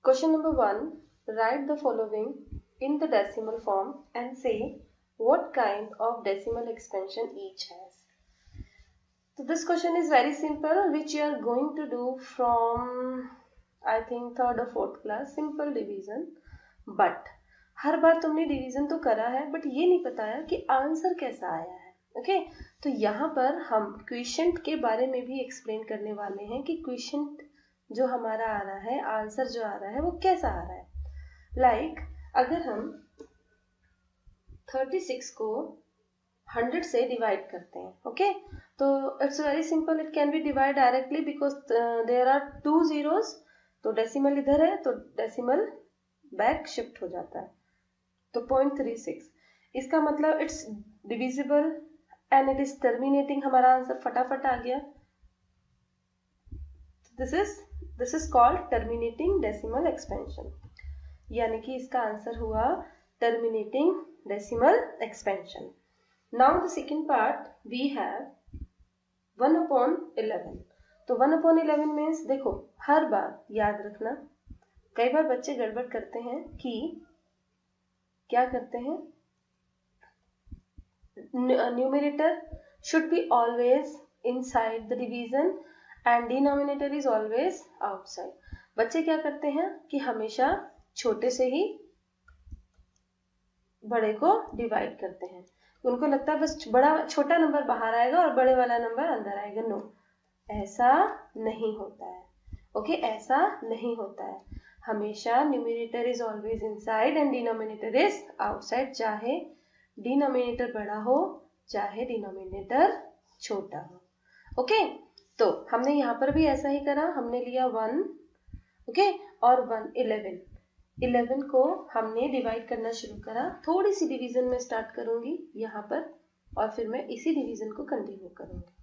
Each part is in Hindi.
Question number 1. Write the following in the decimal form and say what kind of decimal expansion each has. So this question is very simple, which you are going to do from I think 3rd or 4th class. Simple division. But हर बार तुमने डिवीजन तो करा है, बट ये नहीं बताया कि आंसर कैसा आया है. ओके, तो यहाँ पर हम क्वेश्चन के बारे में भी एक्सप्लेन करने वाले हैं कि क्वेश्चन जो हमारा आ रहा है, आंसर जो आ रहा है वो कैसा आ रहा है. लाइक अगर हम 36 को 100 से डिवाइड करते हैं, ओके, तो it's very simple. It can be divide directly because there are 2 zeros. तो डेसिमल इधर है तो डेसिमल बैक शिफ्ट हो जाता है, तो 0.36. इसका मतलब it's divisible and it is terminating. हमारा आंसर फटाफट आ गया. This is called terminating decimal expansion, यानी कि इसका आंसर हुआ terminating decimal expansion. Now the second part we have 1/11. तो 1/11 मीन्स देखो, हर बार याद रखना, कई बार बच्चे गड़बड़ करते हैं कि क्या करते हैं, numerator should be always inside the division and denominator is always outside. बच्चे क्या करते हैं कि हमेशा छोटे से ही बड़े को डिवाइड करते हैं. उनको लगता है बस बड़ा छोटा नंबर बाहर आएगा और बड़े वाला नंबर अंदर आएगा. नो, ऐसा नहीं होता है. ओके, ऐसा नहीं होता है. हमेशा numerator is always inside and denominator is outside, चाहे डिनोमिनेटर बड़ा हो चाहे डिनोमिनेटर छोटा हो. ओके, तो हमने यहाँ पर भी ऐसा ही करा. हमने लिया 1, ओके, और 11 को हमने डिवाइड करना शुरू करा. थोड़ी सी डिवीजन में स्टार्ट करूंगी यहाँ पर और फिर मैं इसी डिवीजन को कंटिन्यू करूंगी.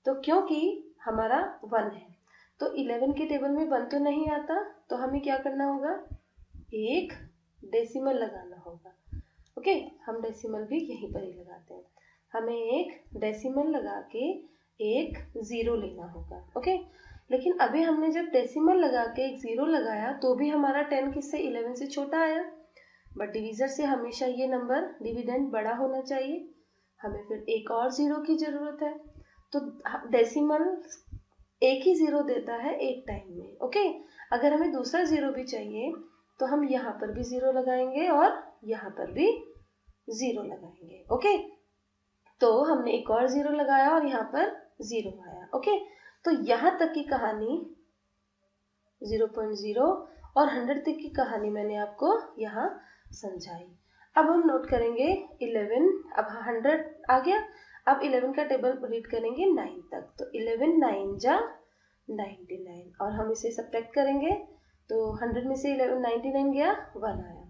तो क्योंकि हमारा 1 है तो 11 के टेबल में 1 तो नहीं आता, तो हमें क्या करना होगा, एक डेसिमल लगाना होगा. ओके, हम डेसिमल भी यहीं पर ही लगाते हैं. हमें एक डेसिमल लगा के एक 0 लेना होगा. ओके, लेकिन अभी हमने जब डेसिमल लगा के एक 0 लगाया तो भी हमारा 10 किससे 11 से छोटा आया. बट डिवीजर से हमेशा ये नंबर डिविडेंड बड़ा होना चाहिए. हमें फिर एक और 0 की जरूरत है. तो डेसिमल एक ही 0 देता है एक टाइम में. ओके, अगर हमें दूसरा 0 भी चाहिए तो हम यहाँ पर भी 0 लगाएंगे और यहाँ पर भी 0 लगाएंगे. ओके, तो हमने एक और 0 लगाया और यहाँ पर 0 आया. ओके, तो यहाँ तक की कहानी 0.0 और 100 तक की कहानी मैंने आपको यहाँ समझाई. अब हम नोट करेंगे 11. अब 100 आ गया. अब 11 का टेबल रीड करेंगे 9 तक. तो 11 9 जा 99 और हम इसे सब्ट्रैक्ट करेंगे. तो 100 में से 99 गया, 1 आया.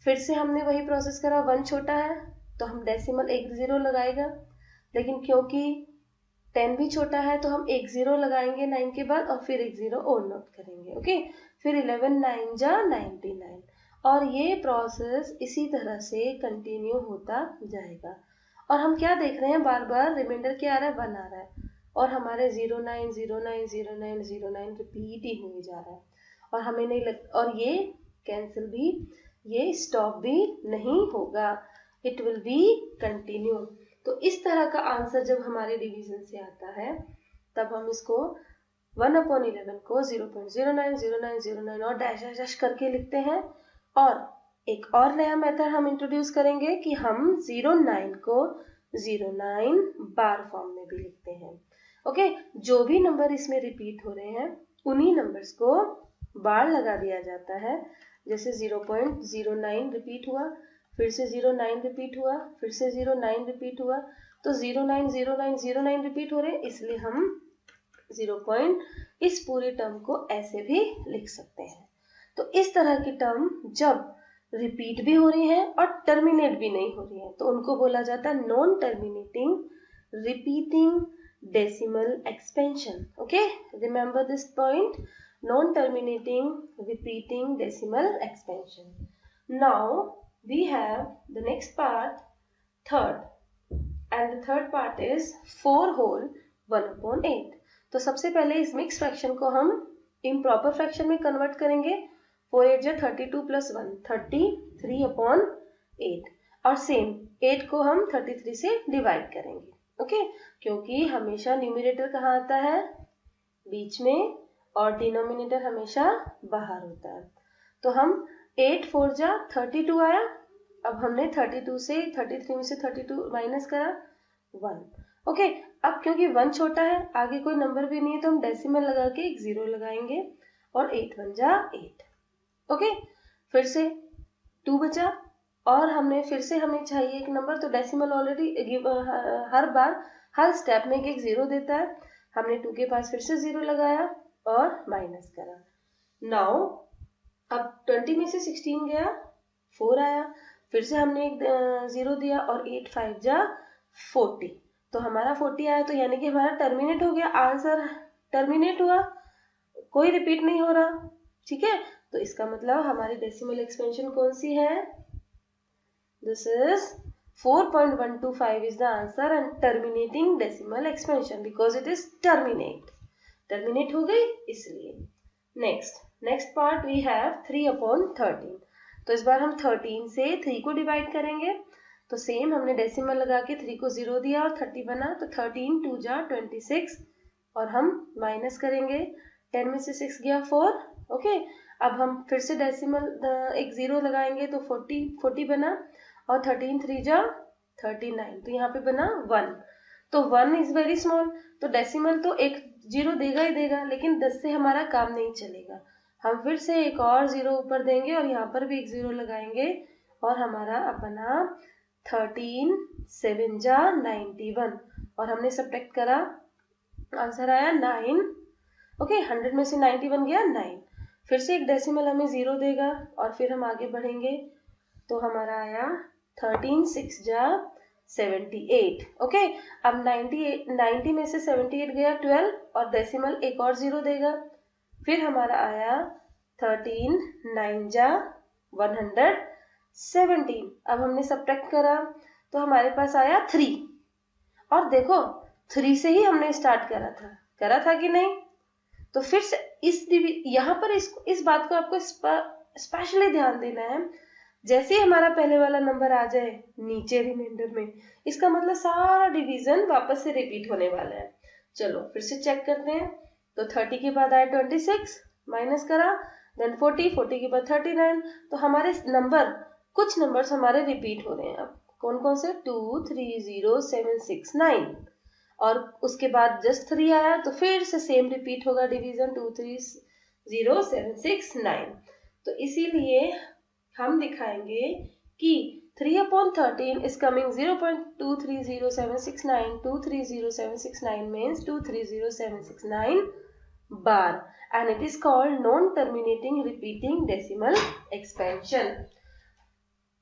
फिर से हमने वही प्रोसेस करा. 1 छोटा है तो हम डेसिमल एक 0 लगाएगा, लेकिन क्योंकि 10 भी छोटा है तो हम एक 0 लगाएंगे 9 के बाद और फिर एक 0 और नोट करेंगे. ओके, फिर 11 9 जा 99 और ये प्रोसेस इसी तरह से कंटिन्यू होता जाएगा. और हम क्या देख रहे हैं, बार बार रिमाइंडर क्या आ रहा है, 1 आ रहा है और हमारे 09 09 09 09 रिपीट ही हुए जा रहा है. और हमें नहीं और ये कैंसिल भी, ये स्टॉप भी नहीं होगा. It will be continue. तो इस तरह का आंसर जब हमारे डिवीजन से आता है तब हम इसको 1/11 को 0.090909 और डैश डैश करके लिखते हैं. और एक और नया मेथड हम इंट्रोड्यूस करेंगे कि हम 09 को 09 बार फॉर्म में भी लिखते हैं. ओके, जो भी नंबर इसमें रिपीट हो रहे हैं उन्हीं नंबर्स को बार लगा दिया जाता है. जैसे 0.09 रिपीट हुआ, फिर से 09 रिपीट हुआ, फिर से 09 रिपीट हुआ, तो 09 09 09 रिपीट हो रहे हैं, इसलिए हम 0. इस पूरे टर्म को ऐसे भी लिख सकते हैं. तो इस तरह की टर्म जब रिपीट भी हो रही है और टर्मिनेट भी नहीं हो रही है तो उनको बोला जाता है non terminating repeating decimal expansion. Okay, remember this point, non terminating repeating decimal expansion. Now we have the next part, third, and the third part is 4 whole 1/8. तो सबसे पहले इस मिक्स फ्रैक्शन को हम इम्प्रॉपर फ्रैक्शन में कन्वर्ट करेंगे. 4 8 जा 32 प्लस 1 33/8 और सेम 8 को हम 33 से डिवाइड करेंगे। ओके, क्योंकि हमेशा न्यूमरेटर कहाँ आता है, बीच में, और डिनोमिनेटर हमेशा बाहर होता है। तो हम 8 4 जा 32 आया। अब हमने 32 से 33 में से 32 माइनस करा 1। ओके, अब क्योंकि 1 छोटा है, आगे कोई नंबर भी नहीं है, तो हम डेसिमल लगा के एक 0 लगाएंगे और 8 1 जा 8। ओके, फिर से 2 बचा और हमने फिर से हमें चाहिए एक नंबर, तो डेसिमल ऑलरेडी हर बार हर स्टेप में एक 0 देता है। हमने 2 के पास फिर से 0 लगाया और माइनस करा। नाउ अब 20 में से 16 गया, 4 आया, फिर से हमने एक 0 दिया और 8 5 जा 40। तो हमारा 40 आया, तो यानी कि हमारा टर्मिनेट हो गया, आंसर टर्मिनेट हुआ, कोई रिपीट नहीं हो रहा। ठीक है, तो इसका मतलब हमारी डेसिमल एक्सपेंशन कौन सी है, this is 4.125 is the answer and terminating decimal expansion because it is terminate हो गई इसलिए। Next part we have 3/13। तो इस बार हम 13 से 3 को डिवाइड करेंगे। तो सेम हमने डेसिमल लगा के 3 को 0 दिया और 30 बना, तो 13 2 जा 26 और हम माइनस करेंगे। 10 में से 6 गया 4। ओके, अब हम फिर से डेसिमल एक 0 लगाएंगे तो 40 बना और 13 3 जा 39, तो यहाँ पे बना 1। तो 1 इज वेरी स्मॉल, तो डेसिमल तो एक 0 देगा ही देगा, लेकिन 10 से हमारा काम नहीं चलेगा। हम फिर से एक और 0 ऊपर देंगे और यहाँ पर भी एक 0 लगाएंगे और हमारा अब बना 13 7 जा 91 और हमने सब्ट्रैक्ट करा, आंसर आया 9। ओके, 100 में से 91 गया 9। फिर से एक डेसिमल हमें 0 देगा और फिर हम आगे बढ़ेंगे, तो हमारा आया 13 6 जा 78। ओके, अब 90 में से 78 गया 12 और डेसिमल एक और 0 देगा। फिर हमारा आया 13 9 जा 117। अब हमने सब्ट्रैक्ट करा तो हमारे पास आया 3 और देखो 3 से ही हमने स्टार्ट करा था कि नहीं। तो फिर से यहाँ पर इस बात को आपको स्पेशली ध्यान देना है, जैसे ही हमारा पहले वाला नंबर आ जाए नीचे रिमाइंडर में, इसका मतलब सारा डिवीजन वापस से रिपीट होने वाला है। चलो फिर से चेक करते हैं। तो 30 के बाद आया 26, माइनस करा, देन 40 के बाद 39। तो हमारे कुछ नंबर्स हमारे रिपीट हो रहे हैं। अब कौन कौन से, 2 3 0 7 6 9 और उसके बाद जस्ट 3 आया, तो फिर से सेम रिपीट होगा डिवीजन 2 3 0 7 6 9। तो इसीलिए हम दिखाएंगे कि 3/13 is coming 0.230769 230769 means 230769 bar and it is called non-terminating repeating decimal expansion.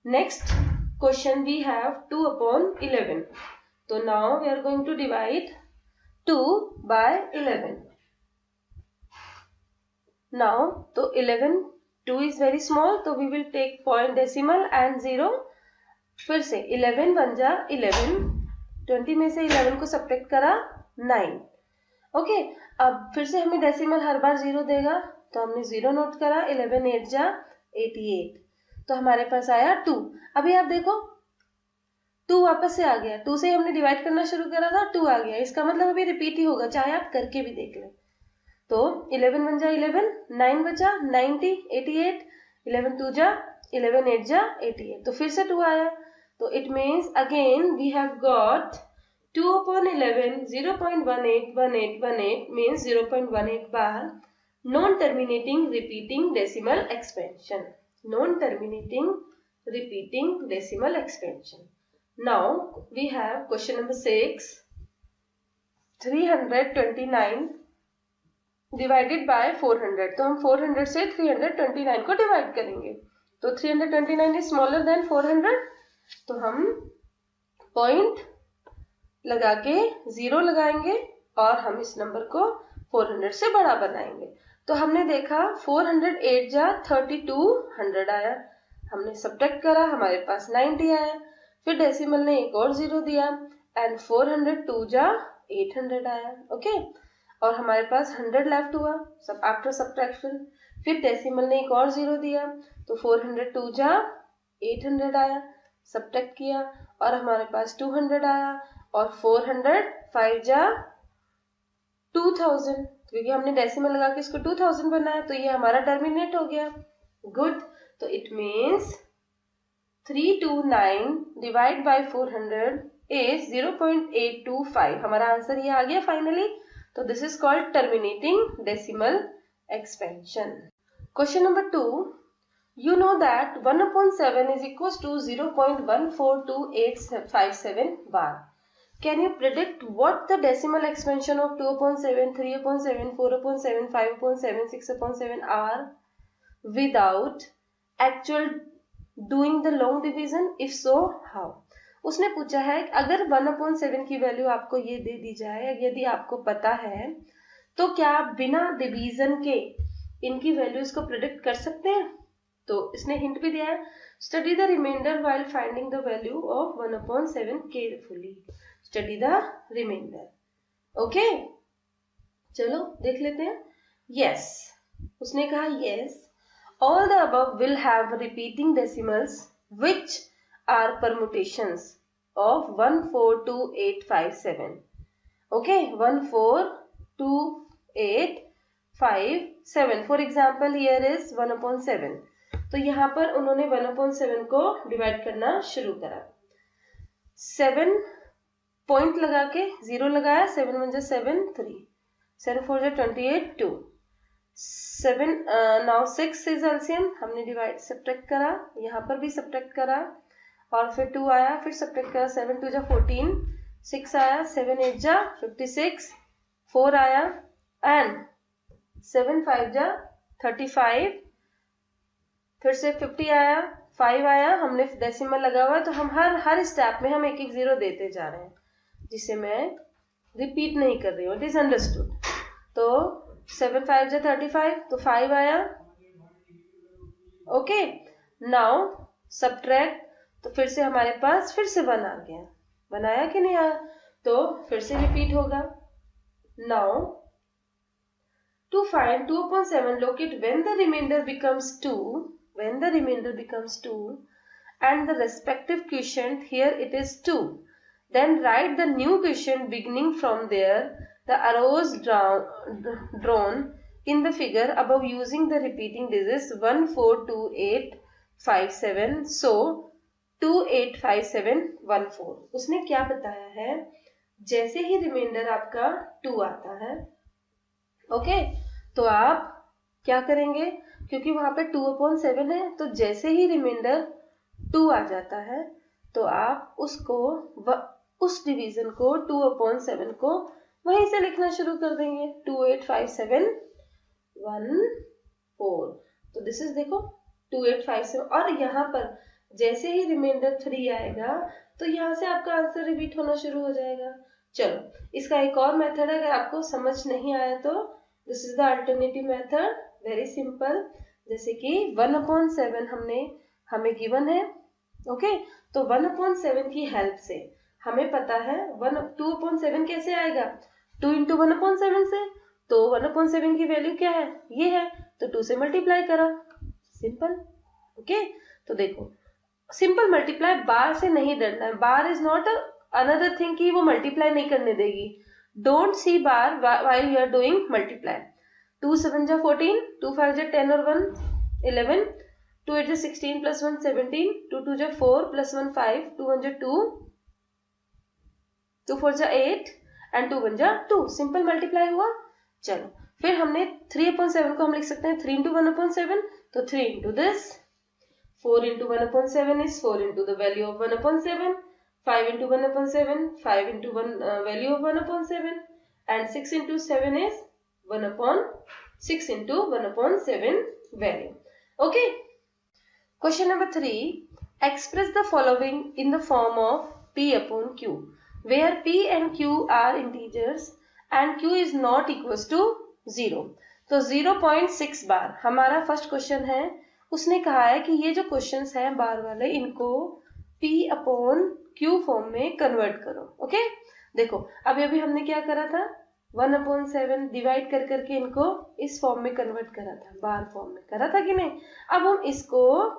Next question we have 2/11. So now we are going to divide 2 by 11. Now तो 11 2 is very small, तो we will take point decimal and 0. फिर से 11 1 जा 11, 20 में से 11 को सब्ट्रैक्ट करा 9। ओके, अब फिर से हमें डेसिमल हर बार 0 देगा, तो हमने 0 नोट करा। 11 8 जा 88, तो हमारे पास आया 2। अभी आप देखो 2 वापस से आ गया, 2 से हमने डिवाइड करना शुरू करा था, 2 आ गया, इसका मतलब अभी रिपीट ही होगा, चाहे आप करके भी देख लें। तो 11 1 जा 11, 9 बचा 90 88, 11 2 जा 11 8 जा 88, तो फिर से 2 आया। तो it means again we have got 2/11 0.181818 means 0.18 bar non-terminating repeating decimal expansion. Non-terminating repeating decimal expansion. Now we have question number 6. 329 divided by 400। तो हम 400 से 329 को डिवाइड करेंगे। तो 329 इज स्मॉलर देन 400, तो हम पॉइंट लगा के 0 लगाएंगे और हम इस नंबर को 400 से बड़ा बनाएंगे। तो हमने देखा 408 जा 3200 आया, हमने सब्ट्रैक्ट करा, हमारे पास 90 आया। फिर डेसिमल ने एक और 0 दिया एंड 402 जा 800 आया। ओके, और हमारे पास 100 लेफ्ट हुआ सब आफ्टर सब्ट्रैक्शन। फिर डेसिमल ने एक और 0 दिया, तो 400 2 जा 800 आया, सब्ट्रैक्ट किया और हमारे पास 200 आया, और 400 5 जा 2000, क्योंकि हमने डेसिमल लगा के इसको 2000 बनाया, तो ये हमारा टर्मिनेट हो गया। गुड, तो it means 329 divide by 400 is 0.825। हमारा आंसर ये आ गया फाइनली। तो this is called terminating decimal expansion. Question number 2, you know that 1/7 is equals to 0.142857 bar. Can you predict what the decimal expansion of 2/7, 3/7, 4/7, 5/7, 6/7 are without actual doing the long division? If so, how? उसने पूछा है अगर 1/7 की वैल्यू आपको ये दे दी जाए, यदि आपको पता है, तो क्या आप बिना डिवीजन के इनकी वैल्यूज को प्रिडिक्ट कर सकते हैं? तो इसने हिंट भी दिया है, study the reminder while finding the value of 1/7 carefully. Study the reminder. Okay, चलो देख लेते हैं। यस, उसने कहा yes, all the above will have repeating decimals which are permutations of 142857. Okay, 142857. For example, here is 1/7. तो यहाँ पर उन्होंने 1/7 को डिवाइड करना शुरू करा। 7 पॉइंट लगा के 0 लगाया, 7 1 7 3, 7 4 28 2, 7 नाउ 6 इज एलसीएम, हमने डिवाइड सब्ट्रैक्ट करा, यहाँ पर भी सब्ट्रैक्ट करा और फिर 2 आया, फिर सब्ट्रैक्ट करा, 7 2 जा 14, 6 आया, 7 8 जा 56, 4 आया एंड 7 5 जा 35, फिर से 50 आया, 5 आया, हमने डेसिमल लगा हुआ है, तो हम हर स्टेप में हम एक एक 0 देते जा रहे हैं, जिसे मैं रिपीट नहीं कर रही हूँ, इट इज अंडरस्टूड। तो 7 5 जा 35, तो 5 आया। ओके, नाउ सब्ट्रैक्ट, तो फिर से हमारे पास फिर से 1 आ गया, 1 आया कि नहीं आया, तो फिर से रिपीट होगा। Now to find 2/7, locate when the remainder becomes 2, and the respective quotient, here it is 2. Then write the new quotient beginning from there, the arrows drawn in the figure above using the repeating digits 142857. So 285714. उसने क्या बताया है, जैसे ही रिमाइंडर आपका 2 आता है, ओके, तो आप क्या करेंगे, क्योंकि वहां पे 2/7 है, तो जैसे ही रिमाइंडर 2 आ जाता है, तो आप उसको उस डिवीजन को 2/7 को वहीं से लिखना शुरू कर देंगे, 285714। तो दिस इज देखो 2857, और यहाँ पर जैसे ही रिमाइंडर 3 आएगा, तो यहाँ से आपका आंसर रिपीट होना शुरू हो जाएगा। चलो, इसका एक और मेथड है, अगर आपको समझ नहीं आया तो this is the alternative method, very simple. जैसे कि 1/7 हमें गिवन है, ओके, तो 1/7 की हेल्प से हमें पता है 2/7 कैसे आएगा, 2 into 1/7 से, तो 1/7 की वैल्यू क्या है, ये है, तो 2 से मल्टीप्लाई करा, सिंपल। ओके, तो देखो सिंपल मल्टीप्लाई, बार से नहीं डरना है, bar is not another thing कि वो मल्टीप्लाई नहीं करने देगी। Don't see bar while you are doing multiply. 2 7 जा 14, 2 5 जा 10 और 1 11, 2 8 जा 16 plus 1 17, 2 2 जा 4 plus 1 5, 2 1 जा 2, 2 4 जा 8 एंड 2 1 जा 2, सिंपल मल्टीप्लाई हुआ। चलो, फिर हमने 3/7 को हम लिख सकते हैं 3 into 1/7, तो 3 into this, 4 into 1/7 is 4 into the value of 1/7, 5 into 1/7, 5 into 1 value of 1/7, and 6 into 7 is 1/6 into 1/7 value. Okay. Question number 3. Express the following in the form of P upon Q, where P and Q are integers and Q is not equals to 0. तो 0.6 बार हमारा फर्स्ट क्वेश्चन है। उसने कहा है कि ये जो क्वेश्चंस हैं बार वाले, इनको P अपॉन Q फॉर्म में कन्वर्ट करो। ओके, देखो अभी हमने क्या करा था, 1/7 डिवाइड कर करके इनको इस फॉर्म में कन्वर्ट करा था, बार फॉर्म में करा था कि नहीं। अब हम इसको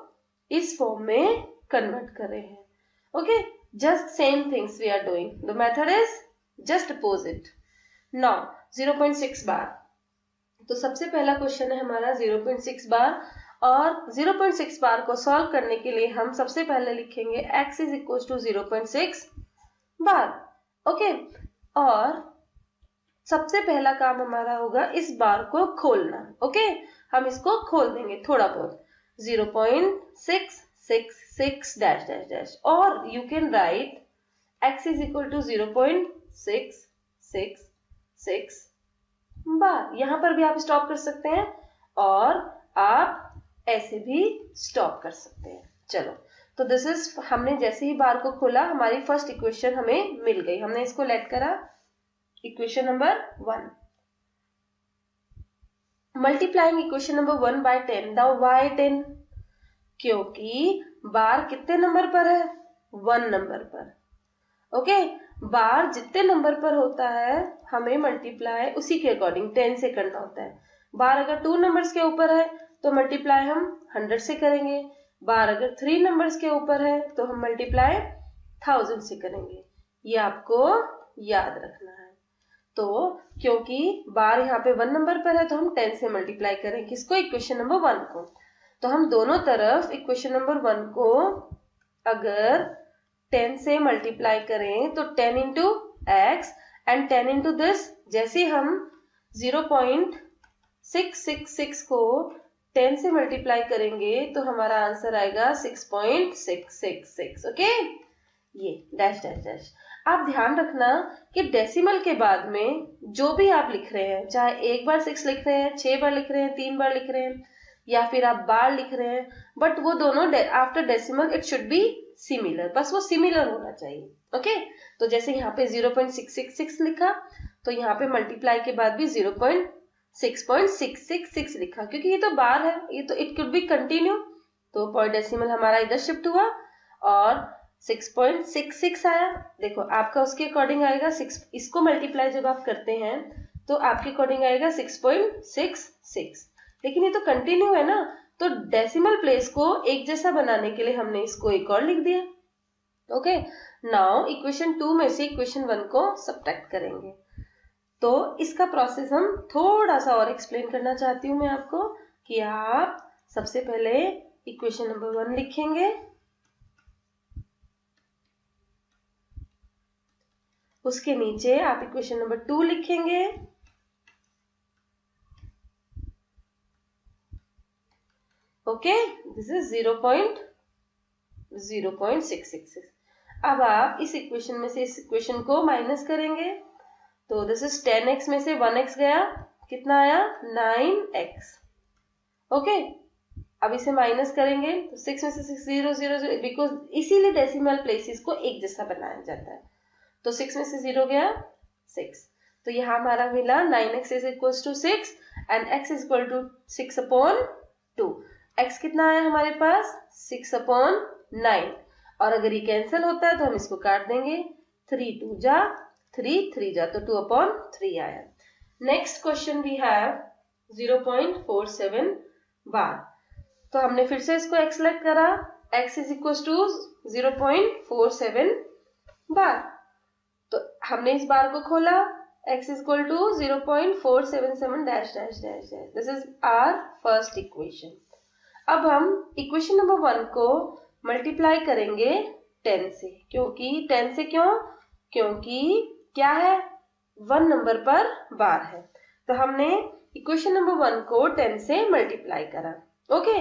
इस फॉर्म में कन्वर्ट कर रहे हैं। Okay, just same things we are doing, the method is just opposite. Now 0.6 bar, तो सबसे पहला क्वेश्चन है हमारा 0.6 बार, और 0.6 बार को सॉल्व करने के लिए हम सबसे पहले लिखेंगे x is equal to 0.6 bar. Okay, और सबसे पहला काम हमारा होगा इस बार को खोलना। ओके, हम इसको खोल देंगे थोड़ा बहुत, 0.666 डैश डैश डैश, और you can write x is equal to 0.666 bar. यहां पर भी आप स्टॉप कर सकते हैं और आप ऐसे भी स्टॉप कर सकते हैं। चलो, तो दिस इज, हमने जैसे ही बार को खोला हमारी फर्स्ट इक्वेशन हमें मिल गई। हमने इसको लेट करा equation number 1। Multiplying equation number 1 by 10, now why 10? क्योंकि बार कितने नंबर पर है? 1 नंबर पर। ओके, बार जितने नंबर पर होता है हमें मल्टीप्लाई उसी के अकॉर्डिंग 10 से करना होता है। बार अगर 2 नंबर्स के ऊपर है तो मल्टीप्लाई हम 100 से करेंगे। बार अगर 3 नंबर्स के ऊपर है तो हम मल्टीप्लाई 1000 से करेंगे। ये आपको याद रखना है। तो क्योंकि बार यहाँ पे 1 नंबर पर है तो हम 10 से मल्टीप्लाई करें किसको? इक्वेशन नंबर 1 को। तो हम दोनों तरफ इक्वेशन नंबर 1 को अगर 10 से मल्टीप्लाई करें तो 10 into x and 10 into this, जैसे हम 0.666 को 10 से मल्टीप्लाई करेंगे तो हमारा आंसर आएगा 6.666। ओके, ये डैश डैश डैश। आप ध्यान रखना कि डेसिमल के बाद में जो भी आप लिख रहे हैं, चाहे एक बार 6 लिख रहे हैं, 6 बार लिख रहे हैं, 3 बार लिख रहे हैं, या फिर आप बार लिख रहे हैं, बट वो दोनों after decimal it should be similar, बस वो सिमिलर होना चाहिए। ओके, तो जैसे यहाँ पे 0.666 लिखा तो यहाँ पे मल्टीप्लाई के बाद भी 0.666 लिखा, क्योंकि ये तो बार है, ये तो इट कुड बी कंटिन्यू, तो पॉइंट डेसिमल हमारा इधर शिफ्ट हुआ और 6.66 आया। देखो आपका उसके अकॉर्डिंग आएगा 6, इसको मल्टीप्लाई जब आप करते हैं तो आपके अकॉर्डिंग आएगा 6.66, लेकिन ये तो कंटिन्यू है ना, तो डेसिमल प्लेस को एक जैसा बनाने के लिए हमने इसको एक और लिख दिया। ओके, नाउ इक्वेशन 2 में से इक्वेशन 1 को सब्ट्रैक्ट करेंगे। तो इसका प्रोसेस हम थोड़ा सा और एक्सप्लेन करना चाहती हूँ मैं आपको, कि आप सबसे पहले इक्वेशन नंबर 1 लिखेंगे, उसके नीचे आप इक्वेशन नंबर 2 लिखेंगे, ओके, दिस इज 0.666। अब आप इस इक्वेशन में से इस इक्वेशन को माइनस करेंगे, तो दिस इज 10x में से 1x गया, कितना आया? 9x। ओके, अब इसे माइनस करेंगे तो 6 में से 6 0 0 0, बिकॉज इसीलिए डेसिमल प्लेसेस को एक जैसा बनाया जाता है। तो 6 में से 0 गया 6, तो यहाँ हमारा मिला 9x is equal to 6 and x is equal to 6/2। x कितना आया हमारे पास? 6/9, और अगर ये कैंसिल होता है तो हम इसको काट देंगे, 3 2 जा 3 3 जा, तो 2/3 आया। Next question we have 0.47 bar. तो हमने फिर से इसको x सेलेक्ट करा, x is equal to 0.47 bar. तो हमने इस बार को खोला, x is equal to 0.477 dash dash dash dash. This is our first equation. अब हम इक्वेशन नंबर 1 को मल्टीप्लाई करेंगे 10 से, क्योंकि 10 से क्योंकि क्या है? 1 नंबर पर बार है, तो हमने इक्वेशन नंबर 1 को 10 से मल्टीप्लाई करा। ओके,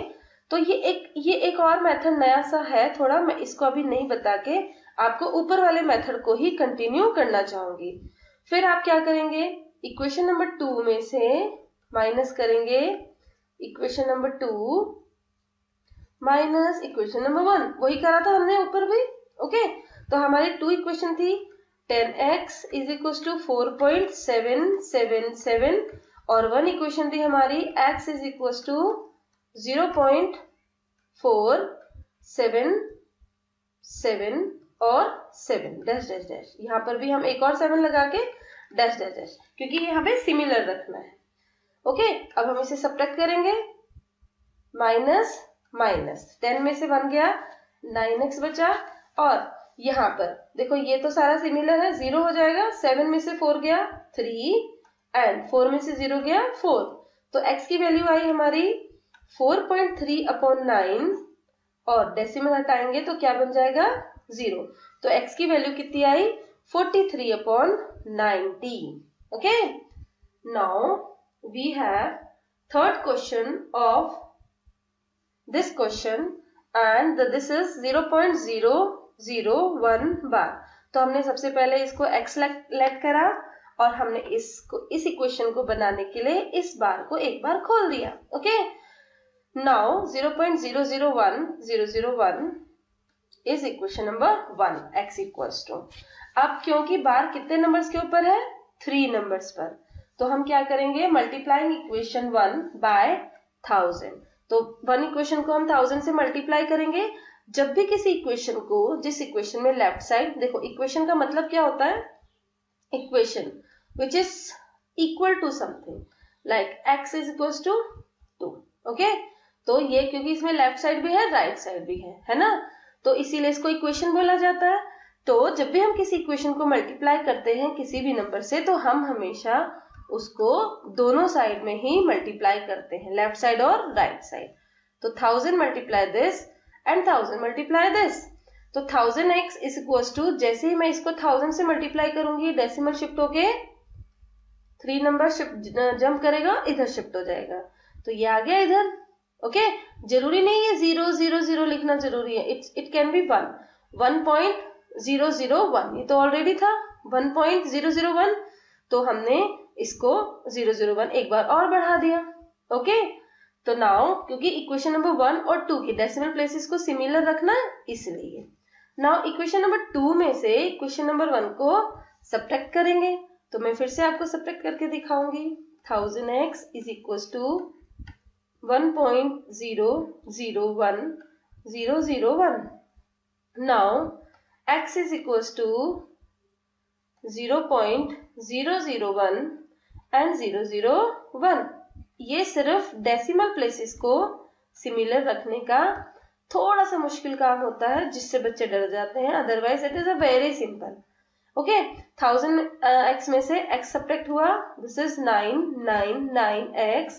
तो ये एक और मेथड नया सा है थोड़ा, मैं इसको अभी नहीं बता के आपको ऊपर वाले मेथड को ही कंटिन्यू करना चाहूंगी। फिर आप क्या करेंगे? इक्वेशन नंबर 2 में से माइनस करेंगे equation number 2 minus equation number 1, वही करा था हमने ऊपर भी। ओके, तो हमारी 2 इक्वेशन थी, 10x इज इक्वल टू 4.777 और 1 इक्वेशन थी हमारी x इज इक्वल टू 0.477 और 7 डैश डैश डैश। यहाँ पर भी हम एक और 7 लगा के डैश डैश डैश, क्योंकि यहाँ पे सिमिलर रखना है। ओके, अब हम इसे सब्ट्रैक्ट करेंगे, माइनस माइनस 10 में से 1 गया, 9x बचा, और यहाँ पर देखो ये तो सारा सिमिलर है, 0 हो जाएगा, 7 में से 4 गया 3 एंड 4 में से 0 गया 4, तो x की वैल्यू आई हमारी 4.3/9 और डेसिमल हटाएंगे तो क्या बन जाएगा 0, तो x की वैल्यू कितनी आई 43/90। Okay, now we have third question of this question and this is 0.001 bar. तो हमने सबसे पहले इसको x लेट करा और हमने इस इक्वेशन को बनाने के लिए इस बार को एक बार खोल दिया। Okay, now 0.001001 is equation number 1, x equals to, अब क्योंकि बार कितने नंबर्स के ऊपर है 3 नंबर्स पर, तो हम क्या करेंगे मल्टीप्लाइंग इक्वेशन 1 बाय 1000, तो 1 इक्वेशन को हम 1000 से मल्टीप्लाई करेंगे। जब भी किसी इक्वेशन को, जिस इक्वेशन में लेफ्ट साइड, देखो इक्वेशन का मतलब क्या होता है, equation which is equal to something, like x is equal to 2। Okay, तो ये क्योंकि इसमें लेफ्ट साइड भी है राइट साइड भी है ना, तो इसीलिए इसको इक्वेशन बोला जाता है। तो जब भी हम किसी इक्वेशन को मल्टीप्लाई करते हैं किसी भी नंबर से, तो हम हमेशा उसको दोनों साइड में ही मल्टीप्लाई करते हैं, लेफ्ट साइड और राइट साइड। तो 1000 multiply this and 1000 multiply this, तो 1000x इज इक्वल टू, जैसे ही मैं इसको 1000 से मल्टीप्लाई करूंगी डेसिमल शिफ्ट होके 3 नंबर जंप करेगा, इधर शिफ्ट हो जाएगा, तो ये आ गया इधर। ओके, जरूरी नहीं है 000 लिखना जरूरी है, इट कैन बी 1.001, ये तो ऑलरेडी था 1.001, तो हमने इसको 001 एक बार और बढ़ा दिया। ओके, तो नाउ क्योंकि इक्वेशन नंबर 1 और 2 की डेसिमल प्लेसेस को सिमिलर रखना है इसलिए, नाउ इक्वेशन नंबर 2 में से इक्वेशन नंबर 1 को सब्ट्रैक्ट करेंगे, तो मैं फिर से आपको सब्ट्रैक्ट करके दिखाऊंगी। 1000x is equal to 1.001001, now x is equal to 0.001 and 001, ये सिर्फ डेसिमल प्लेसेस को सिमिलर रखने का थोड़ा सा मुश्किल काम होता है, जिससे बच्चे डर जाते हैं, otherwise it is a very simple. Okay, 1000x में से x सब्ट्रैक्ट हुआ, दिस इज 999x,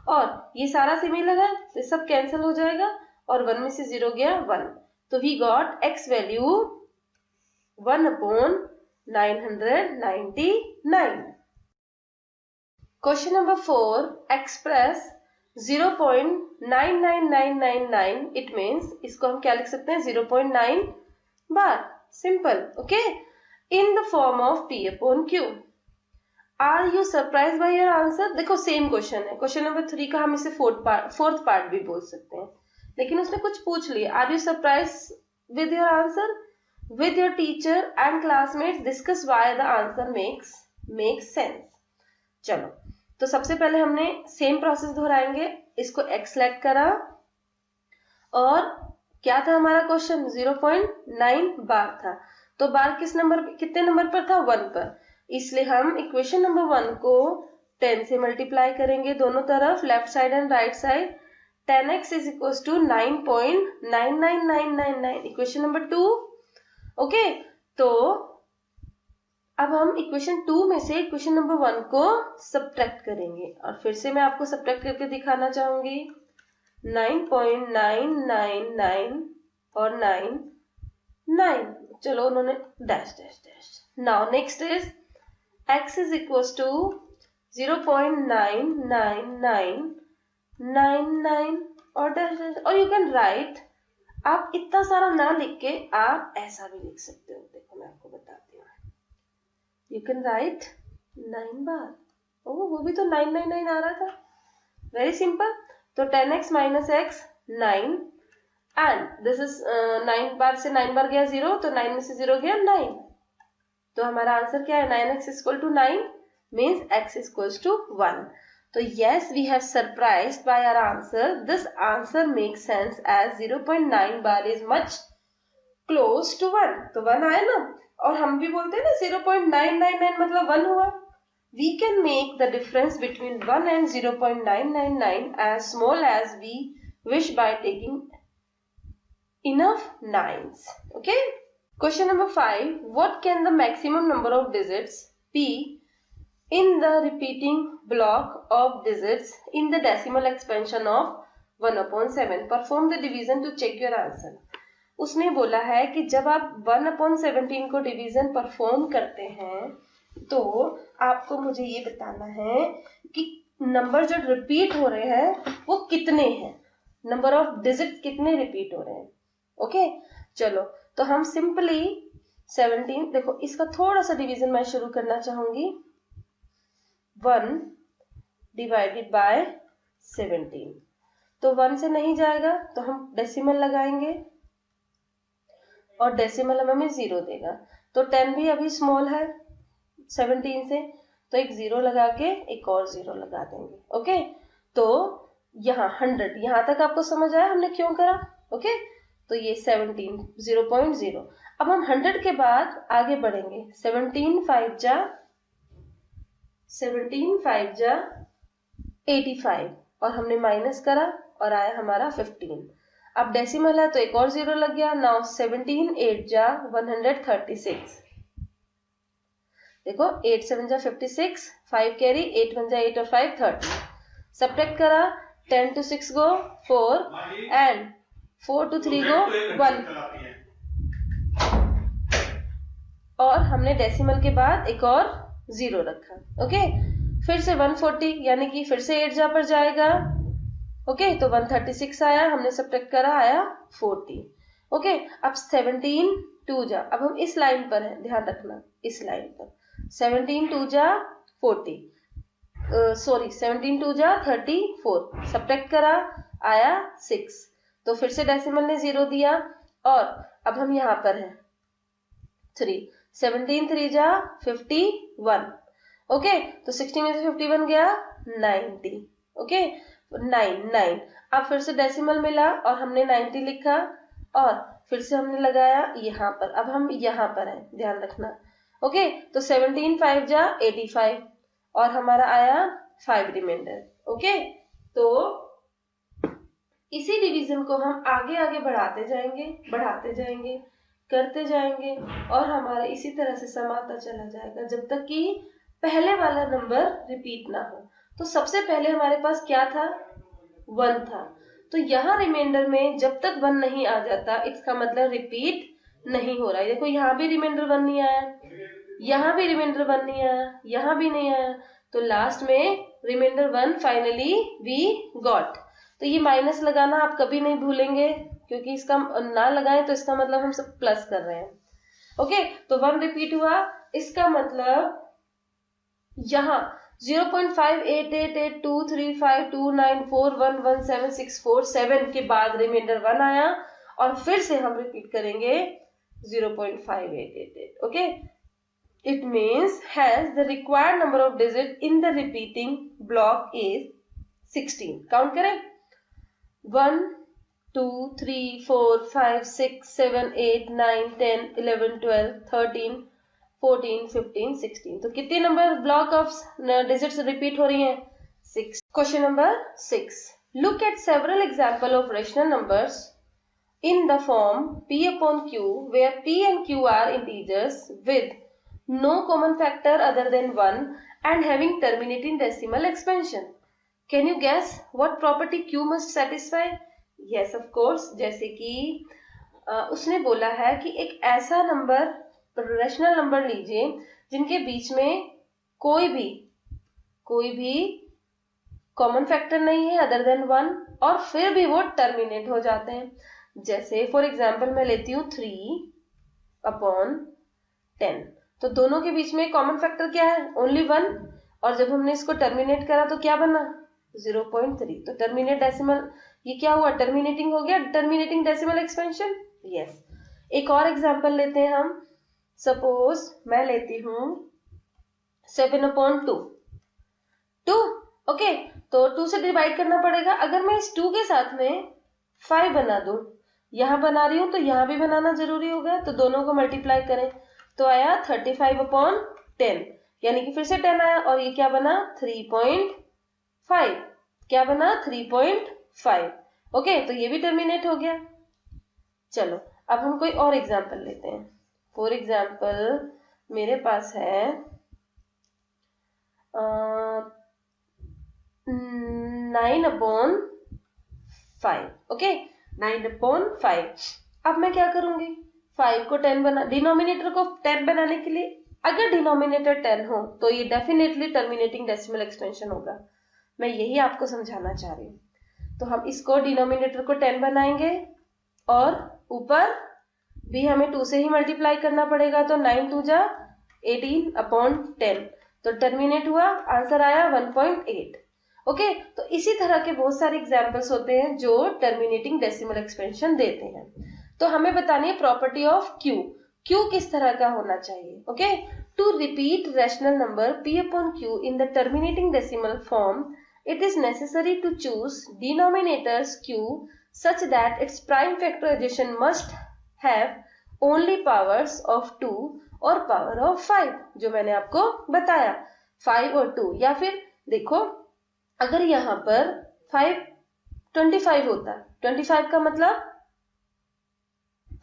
और ये सारा सिमिलर है तो ये सब कैंसिल हो जाएगा, और 1 में से 0 गया 1, तो we got x value 1/999। Question number 4, express 0.99999, it means इसको हम क्या लिख सकते हैं 0.9 bar, simple. Okay, in the form of P/Q। Are you surprise by your answer, देखो सेम क्वेश्चन है, क्वेश्चन नंबर 3 का हम इसे फोर्थ पार्ट भी बोल सकते हैं, लेकिन उसने कुछ पूछ लिया, are you surprise with your answer, with your teacher and classmates discuss why the answer makes sense। चलो, तो सबसे पहले हमने सेम प्रोसेस दोहराएंगे, इसको x लेट करा, और क्या था हमारा क्वेश्चन 0.9 बार था, तो बार कितने नंबर पर था 1 पर, इसलिए हम इक्वेशन नंबर 1 को 10 से मल्टीप्लाई करेंगे दोनों तरफ, left side and right side, 10x is equal to 9.99999, equation number 2। Okay, तो अब हम इक्वेशन 2 में से इक्वेशन नंबर 1 को सब्ट्रैक्ट करेंगे, और फिर से मैं आपको सब्ट्रैक्ट करके दिखाना चाहूंगी। 9.999 और 9, चलो उन्होंने dash dash dash. Now next is x is equal to 0.99999 और डैश डैश, और यू कैन राइट, आप इतना सारा ना लिख के आप ऐसा भी लिख सकते हो, देखो मैं आपको बताती हूँ, यू कैन राइट 9 बार, ओह वो भी तो 999 आ रहा था, वेरी सिंपल। तो 10x minus x 9, and this is 9 बार से 9 बार गया 0, तो 9 में से 0 गया 9, तो हमारा आंसर क्या है 9x equal to 9, means x equal to 1। तो yes, we have surprised by our answer. This answer makes sense as 0.9 bar is much close to 1. तो 1 आया ना, और हम भी बोलते हैं ना 0.999 मतलब 1 हुआ, we can make the difference between 1 and 0.999 as small as we wish by taking enough nines. Okay. Question number 5. What can the maximum number of digits be in the repeating block of digits in the decimal expansion of 1/7? Perform the division to check your answer. उसने बोला है कि जब आप 1/17 को डिवीजन परफॉर्म करते हैं तो आपको मुझे ये बताना है कि नंबर जो रिपीट हो रहे हैं वो कितने हैं, नंबर ऑफ डिजिट कितने रिपीट हो रहे हैं. ओके चलो, तो हम सिंपली 17, देखो इसका थोड़ा सा डिवीजन मैं शुरू करना चाहूंगी. 1 डिवाइडेड बाय 17, तो 1 से नहीं जाएगा तो हम डेसिमल लगाएंगे और डेसिमल हमें 0 देगा. तो 10 भी अभी स्मॉल है 17 से, तो एक 0 लगा के एक और 0 लगा देंगे. ओके, तो यहाँ 100, यहाँ तक आपको समझ आया हमने क्यों करा. ओके, तो ये 17 0.0. अब हम 100 के बाद आगे बढ़ेंगे. 17 5 जा 85 और हमने माइनस करा और आया हमारा 15. अब डेसिमल है तो एक और 0 लग गया. नाउ 17 8 जा 136. देखो 8 7 जा 56, 5 कैरी, 8 1 जा 8 और 5 30. सब्ट्रैक्ट करा, 10 to 6 go 4 and 4 to 3 go 1. और हमने डेसिमल के बाद एक और 0 रखा. ओके, फिर से 140 यानी कि फिर से 8 जा पर जाएगा. ओके, तो 136 आया, हमने सब्ट्रैक्ट करा, आया 40. ओके, अब 17 2 जा, अब हम इस लाइन पर हैं, ध्यान रखना इस लाइन पर. 17 2 जा 40, सॉरी 17 2 जा 34, सब्ट्रैक्ट करा, आया 6. तो फिर से डेसिमल ने 0 दिया और अब हम यहाँ पर हैं 3. 17 3 जा 51. ओके, तो 60 में से 51 गया 90. ओके, 9. अब फिर से डेसिमल मिला और हमने 90 लिखा और फिर से हमने लगाया यहाँ पर. अब हम यहाँ पर हैं, ध्यान रखना. ओके, तो 17 5 जा 85 और हमारा आया 5 रिमाइंडर. ओके, तो इसी डिवीजन को हम आगे आगे बढ़ाते जाएंगे करते जाएंगे और हमारा इसी तरह से समाता चला जाएगा जब तक कि पहले वाला नंबर रिपीट ना हो. तो सबसे पहले हमारे पास क्या था, 1 था. तो यहाँ रिमाइंडर में जब तक 1 नहीं आ जाता इसका मतलब रिपीट नहीं हो रहा है. देखो यहाँ भी रिमाइंडर 1 नहीं आया, यहाँ भी रिमाइंडर 1 नहीं आया, यहाँ भी नहीं आया. तो लास्ट में रिमाइंडर 1 फाइनली वी गॉट. तो ये माइनस लगाना आप कभी नहीं भूलेंगे क्योंकि इसका ना लगाएं तो इसका मतलब हम सब प्लस कर रहे हैं. ओके, तो 1 रिपीट हुआ, इसका मतलब यहाँ 0.5888235294117647 के बाद रिमाइंडर 1 आया और फिर से हम रिपीट करेंगे 0.5888. Okay, it means hence the required number of digits in the repeating block is 16. Count करें, 1 2 3 4 5 6 7 8 9 10 11 12 13 14 15 16. तो कितने number block of digits repeat हो रही हैं, 6. Question number 6. Look at several example of rational numbers in the form p upon q where p and q are integers with no common factor other than 1 and having terminating decimal expansion. Can you guess what property q must satisfy? Yes, of course. जैसे कि उसने बोला है कि एक ऐसा नंबर, रेशनल नंबर लीजिए जिनके बीच में कोई भी कॉमन फैक्टर नहीं है अदर देन 1 और फिर भी वो टर्मिनेट हो जाते हैं. जैसे फॉर एग्जाम्पल मैं लेती हूँ 3/10. तो दोनों के बीच में कॉमन फैक्टर क्या है, ओनली 1. और जब हमने इसको टर्मिनेट करा तो क्या बना, 0.3. तो टर्मिनेट डेसिमल, ये क्या हुआ, टर्मिनेटिंग हो गया, टर्मिनेटिंग डेसिमल एक्सपेंशन. यस, एक और एग्जाम्पल लेते हैं हम. सपोज मैं लेती हूँ 7/2. ओके, तो 2 से डिवाइड करना पड़ेगा. अगर मैं इस 2 के साथ में 5 बना दूं, यहां बना रही हूं तो यहां भी बनाना जरूरी होगा, तो दोनों को मल्टीप्लाई करें तो आया 35/10. यानी कि फिर से 10 आया और ये क्या बना 3.5, क्या बना 3.5। ओके, तो ये भी टर्मिनेट हो गया। चलो अब हम कोई और एग्जाम्पल लेते हैं। फॉर एग्जाम्पल मेरे पास है 9/5। ओके, 9/5। अब मैं क्या करूंगी, 5 को 10 बना, डिनोमिनेटर को 10 बनाने के लिए अगर डिनोमिनेटर 10 हो तो ये डेफिनेटली टर्मिनेटिंग डेसिमल एक्सपेंशन होगा। मैं यही आपको समझाना चाह रही हूँ। तो हम इसको डिनोमिनेटर को 10 बनाएंगे और ऊपर भी हमें 2 से ही मल्टीप्लाई करना पड़ेगा, तो 9 2 जा 18/10, तो टर्मिनेट हुआ, आंसर आया 1.8। ओके, तो इसी तरह के बहुत सारे एग्जाम्पल्स होते हैं जो टर्मिनेटिंग डेसिमल एक्सपेंशन देते हैं। तो हमें बतानी है प्रॉपर्टी ऑफ क्यू, क्यू किस तरह का होना चाहिए। Okay, to repeat rational number p upon q in the terminating decimal form, it is necessary to choose denominators q such that its prime factorization must have only powers of 2 और power of 5, जो मैंने आपको बताया 5 और 2। या फिर देखो अगर यहाँ पर 25 होता, 25 का मतलब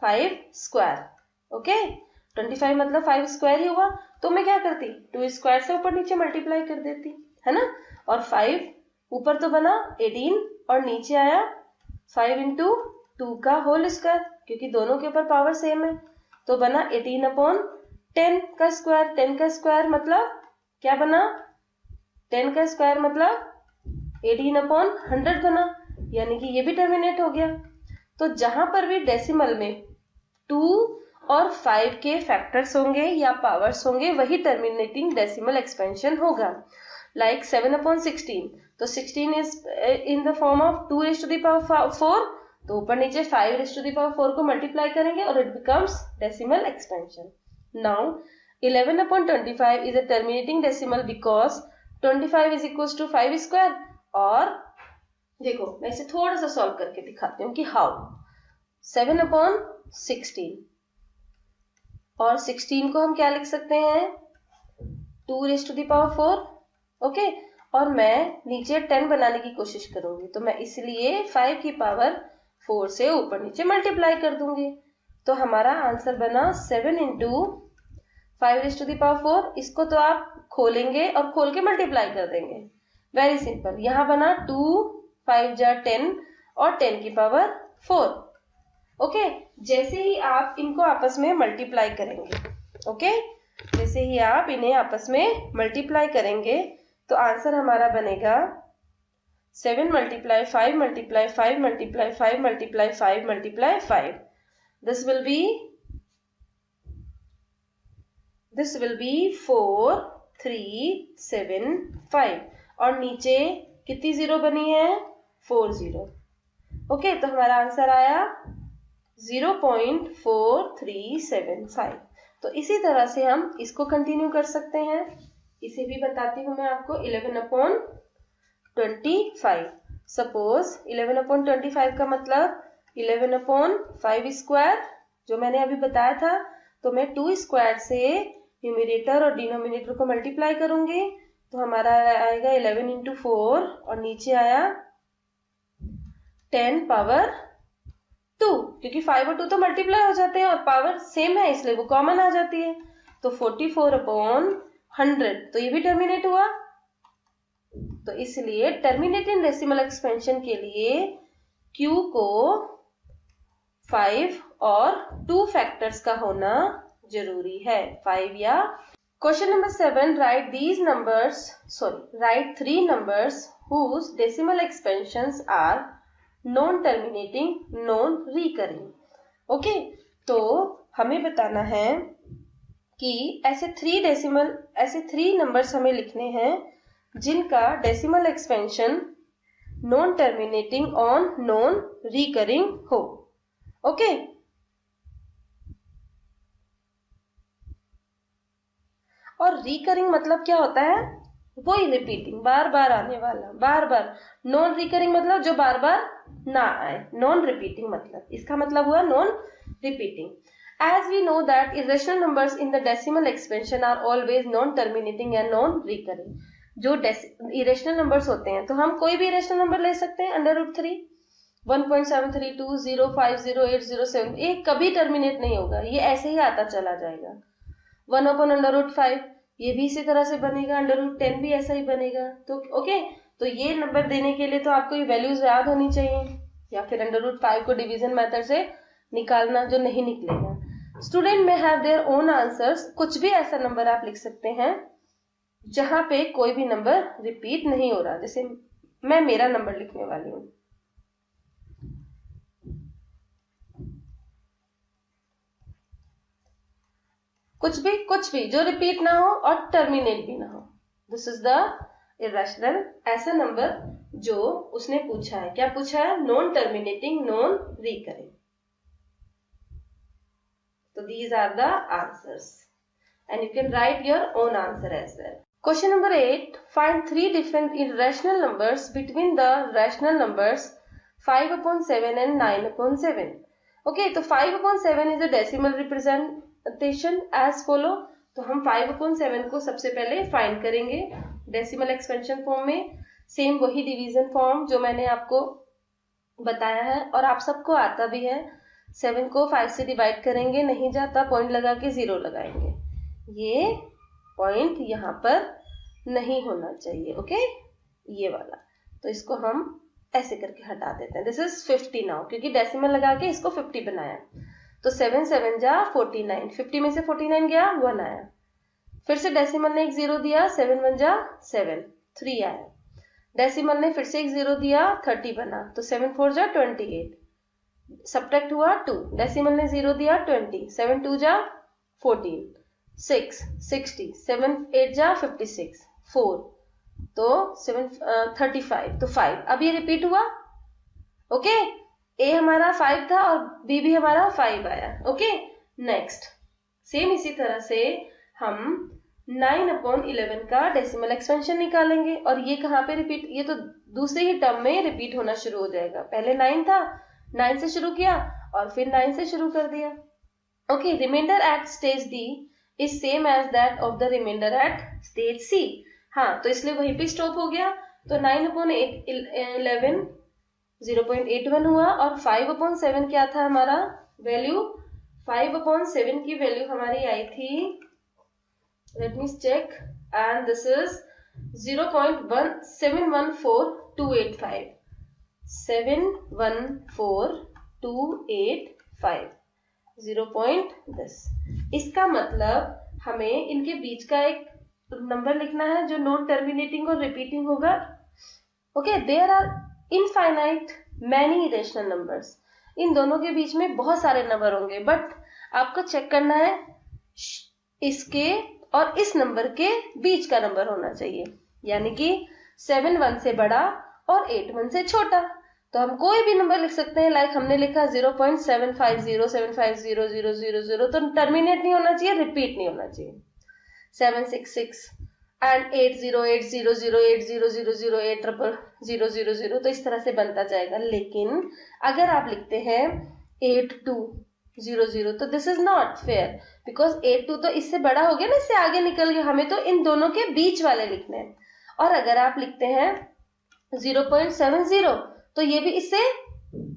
5 स्क्वायर। ओके, 25 मतलब 5 स्क्वायर ही हुआ, तो मैं क्या करती 2 स्क्वायर से ऊपर नीचे मल्टीप्लाई कर देती, है ना। और 5 ऊपर तो बना 18 और नीचे आया 5 इंटू 2 का होल स्क्वायर, क्योंकि दोनों के ऊपर पावर सेम है, तो बना 18/10 का स्क्वायर। 10 का स्क्वायर मतलब क्या बना, 10 का स्क्वायर मतलब 18/100 बना, यानी कि ये भी टर्मिनेट हो गया। तो जहां पर भी डेसिमल में 2 और 5 के फैक्टर्स होंगे या पावर्स होंगे, वही टर्मिनेटिंग डेसिमल एक्सपेंशन होगा। लाइक 7/16, तो 16 is in the form of 2 raised to the power 4, तो ऊपर नीचे 5 raised to the power 4 को मल्टीप्लाई करेंगे और it becomes decimal expansion. Now 11/25 is a terminating decimal because 25 is equal to 5 square. और देखो मैं इसे थोड़ा सा सॉल्व करके दिखाती हूँ कि हाउ। 7/16 और 16 को हम क्या लिख सकते हैं 2 raised to the power 4। Okay, और मैं नीचे 10 बनाने की कोशिश करूंगी, तो मैं इसलिए 5 की पावर 4 से ऊपर नीचे मल्टीप्लाई कर दूंगी, तो हमारा आंसर बना 7 into 5 raised to the power 4। इसको तो आप खोलेंगे और खोल के मल्टीप्लाई कर देंगे, वेरी सिंपल। यहां बना 2 5 जा 10 और 10 की पावर 4। ओके, जैसे ही आप इनको आपस में मल्टीप्लाई करेंगे, ओके, जैसे ही आप इन्हें आपस में मल्टीप्लाई करेंगे तो आंसर हमारा बनेगा 7 multiply 5 multiply 5 multiply 5 multiply 5 multiply 5। This will be 4 3 7 5 और नीचे कितनी जीरो बनी है 4 0। ओके, तो हमारा आंसर आया 0.4375। तो इसी तरह से हम इसको कंटिन्यू कर सकते हैं। इसे भी बताती हूँ मैं आपको 11/25। सपोज 11/25 का मतलब 11/5 स्क्वायर जो मैंने अभी बताया था, तो मैं 2 स्क्वायर से न्यूमरेटर और डिनोमिनेटर को मल्टीप्लाई करूंगी, तो हमारा आएगा 11 इंटू 4 और नीचे आया 10 पावर 2, क्योंकि 5 और 2 तो मल्टीप्लाई हो जाते हैं और पावर सेम है इसलिए वो कॉमन आ जाती है, तो 44/100, तो ये भी टर्मिनेट हुआ। तो इसलिए टर्मिनेटिंग डेसिमल एक्सपेंशन के लिए Q को 5 और 2 फैक्टर्स का होना जरूरी है, 5 या। Question number 7, write 3 numbers whose decimal expansions are non terminating non recurring. Okay, तो हमें बताना है कि ऐसे 3 नंबर्स हमें लिखने हैं जिनका decimal expansion non terminating on non recurring हो। ओके, और रिकरिंग मतलब क्या होता है, वही रिपीटिंग, बार बार आने वाला, बार बार। नॉन रिकरिंग मतलब जो बार बार ना आए, नॉन रिपीटिंग मतलब, इसका मतलब हुआ non repeating. As we know that irrational numbers in the decimal expansion are always non-terminating and non-recurring. जो irrational numbers होते हैं तो हम कोई भी irrational number ले सकते हैं अंडर रूट 3, 1.732050807, ये कभी टर्मिनेट नहीं होगा, ये ऐसे ही आता चला जाएगा. 1/√5 ये भी इसी तरह से बनेगा, अंडर रूट 10 भी ऐसा ही बनेगा. तो ओके, तो ये नंबर देने के लिए तो आपको ये वैल्यूज याद होनी चाहिए, या फिर अंडर रूट 5 को डिवीजन मेथड से निकालना जो नहीं निकलेगा. स्टूडेंट में हैव देयर ओन आंसर्स. कुछ भी ऐसा नंबर आप लिख सकते हैं जहां पे कोई भी नंबर रिपीट नहीं हो रहा. जैसे मैं मेरा नंबर लिखने वाली हूं. कुछ भी जो रिपीट ना हो और टर्मिनेट भी ना हो. This is the irrational. ऐसा नंबर जो उसने पूछा है, क्या पूछा है? Non terminating, non recurring. So these are the answers and you can write your own answer as well. Question number 8. Find three different irrational numbers between the rational numbers 5/7 and 9/7. Okay, तो 5/7 is a decimal representation as follow. तो हम 5/7 को सबसे पहले फाइंड करेंगे डेसिमल एक्सपेंशन फॉर्म में. सेम वही डिवीजन फॉर्म जो मैंने आपको बताया है और आप सबको आता भी है. 7 को 5 से डिवाइड करेंगे, नहीं जाता, पॉइंट लगा के 0 लगाएंगे. ये पॉइंट यहाँ पर नहीं होना चाहिए. ओके, ये वाला, तो इसको हम ऐसे करके हटा देते हैं. दिस इज 50 नाउ, क्योंकि डेसिमल लगा के इसको 50 बनाया. तो 7 7 जा 49, 50 में से 49 गया, 1 आया. फिर से डेसिमल ने एक 0 दिया, 7 1 जा 7, 3 आया. डेसिमल ने फिर से एक 0 दिया, 30 बना. तो 7 4 जा 28, सब्ट्रैक्ट हुआ 2. डेसिमल ने 0 दिया, 20, 7 2 जा 14, 6 60, 7 8 जा 56, 4, तो 7 35, तो 5. अब ये रिपीट हुआ. ओके, ए हमारा 5 था और बी भी हमारा 5 आया. ओके, नेक्स्ट सेम इसी तरह से हम 9/11 का डेसिमल एक्सपेंशन निकालेंगे. और ये कहाँ पे रिपीट, ये तो दूसरे ही टर्म में रिपीट होना शुरू हो जाएगा. पहले 9 था, 9 से शुरू किया और फिर 9 से शुरू कर दिया. Okay, reminder at stage D is same as that of the reminder at stage C. हाँ, तो इसलिए वहीं पे स्टॉप हो गया. तो 9/11 0.81 हुआ और 5/7 क्या था हमारा वैल्यू? 5/7 की वैल्यू हमारी आई थी, let me check, and this is 0.714285. 714285, 0.10. इसका मतलब हमें इनके बीच का एक नंबर लिखना है जो नॉन टर्मिनेटिंग और रिपीटिंग होगा. Okay, there are infinite many irrational numbers. इन दोनों के बीच में बहुत सारे नंबर होंगे, बट आपको चेक करना है इसके और इस नंबर के बीच का नंबर होना चाहिए. यानी कि 7 1 से बड़ा और 8 1 से छोटा. तो हम कोई भी नंबर लिख सकते हैं. लाइक हमने लिखा 0.7507500000, तो टर्मिनेट नहीं होना चाहिए, रिपीट नहीं होना चाहिए. 766 एंड 80800800080000, तो इस तरह से बनता जाएगा. लेकिन अगर आप लिखते हैं 8200, तो this is not fair, because 82 तो इससे बड़ा हो गया ना, इससे आगे निकल गया. हमें तो इन दोनों के बीच वाले लिखने हैं. और अगर आप लिखते हैं 0.70, तो ये भी इससे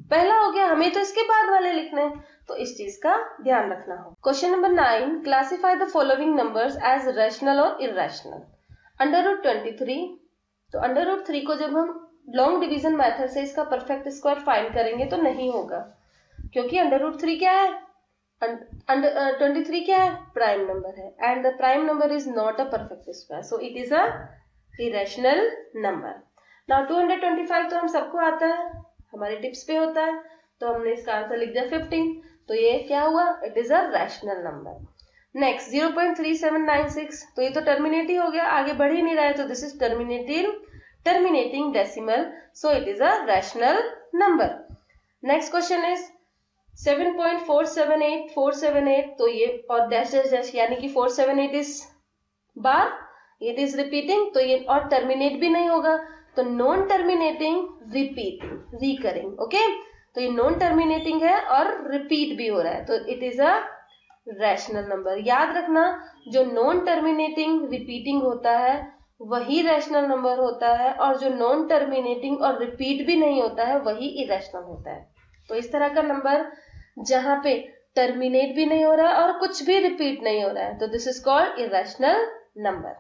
पहला हो गया, हमें तो इसके बाद वाले लिखने हैं. तो इस चीज का ध्यान रखना हो. Question number 9. Classify the following numbers as rational और इरैशनल. √23. तो √3 को जब हम लॉन्ग डिवीजन मेथड से इसका परफेक्ट स्क्वायर फाइंड करेंगे तो नहीं होगा, क्योंकि √3 क्या है? 23 क्या है? प्राइम नंबर है, and the prime number is not a perfect square, so it is a irrational number. Now 225 तो हम सबको आता है, हमारे टिप्स पे होता है, तो हमने इसका आंसर लिख दिया 15. तो ये क्या हुआ? It is a rational number. Next 0.3796, तो ये तो टर्मिनेट ही हो गया, आगे बढ़ ही नहीं रहा है, तो this is terminating decimal, so it is a rational number. Next question is 7.478478, तो ये और डैश डैश डैश, यानी कि 478 is bar, it is repeating, तो ये और टर्मिनेट भी नहीं होगा, तो non terminating, repeating, recurring. Okay, तो ये नॉन टर्मिनेटिंग है और रिपीट भी हो रहा है, तो it is a rational number. याद रखना, जो नॉन टर्मिनेटिंग रिपीटिंग होता है वही रैशनल नंबर होता है, और जो नॉन टर्मिनेटिंग और रिपीट भी नहीं होता है वही इरेशनल होता है। तो इस तरह का नंबर जहां पे टर्मिनेट भी नहीं हो रहा है और कुछ भी रिपीट नहीं हो रहा है, तो this is called irrational number.